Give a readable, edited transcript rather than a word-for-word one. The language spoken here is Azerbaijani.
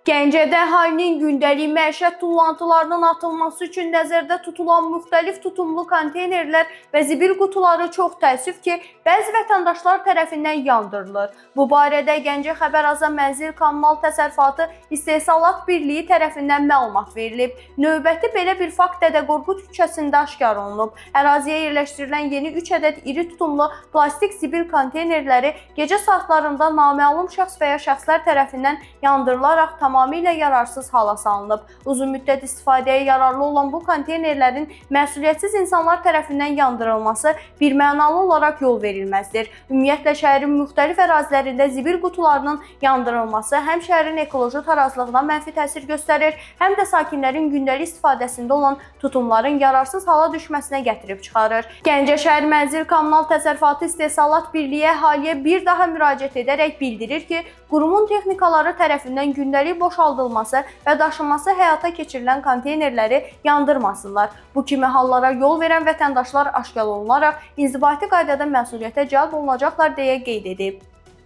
Gəncədə əhalinin gündəlik məişət tullantılarının atılması üçün nəzərdə tutulan müxtəlif tutumlu konteynerlər və zibil qutuları çox təəssüf ki, bəzi vətəndaşlar tərəfindən yandırılır. Bu barədə Gəncə Xəbər Aza Mənzil Kommunal Təsərrüfatı İstehsalat Birliyi tərəfindən məlumat verilib. Növbəti belə bir fakt Dədə Qorqud küçəsində aşkar olunub. Əraziyə yerləşdirilən yeni 3 ədəd iri tutumlu plastik zibil konteynerləri gecə saatlarında naməlum şəxs və ya şəxslər tərəfindən yandırılaraq tamamilə yararsız hala salınıb. Uzun müddət istifadəyə yararlı olan bu konteynerlərin məsuliyyətsiz insanlar tərəfindən yandırılması birmənalı olaraq yol verilməzdir. Ümumiyyətlə, şəhərin müxtəlif ərazilərində zibil qutularının yandırılması həm şəhərin ekoloji tarazlığına mənfi təsir göstərir, həm də sakinlərin gündəlik istifadəsində olan tutumların yararsız hala düşməsinə gətirib çıxarır. Gəncə şəhər Mənzil Kommunal Təsərrüfatı İstehsalat Birliyi əhaliyə bir daha müraciət edərək bildirir ki, qurumun texnikaları tərəfindən gündəlik boşaldılması və daşınması həyata keçirilən konteynerləri yandırmasınlar. Bu kimi hallara yol verən vətəndaşlar aşkar olunaraq inzibati qaydada məsuliyyətə cəlb olunacaqlar deyə qeyd edib.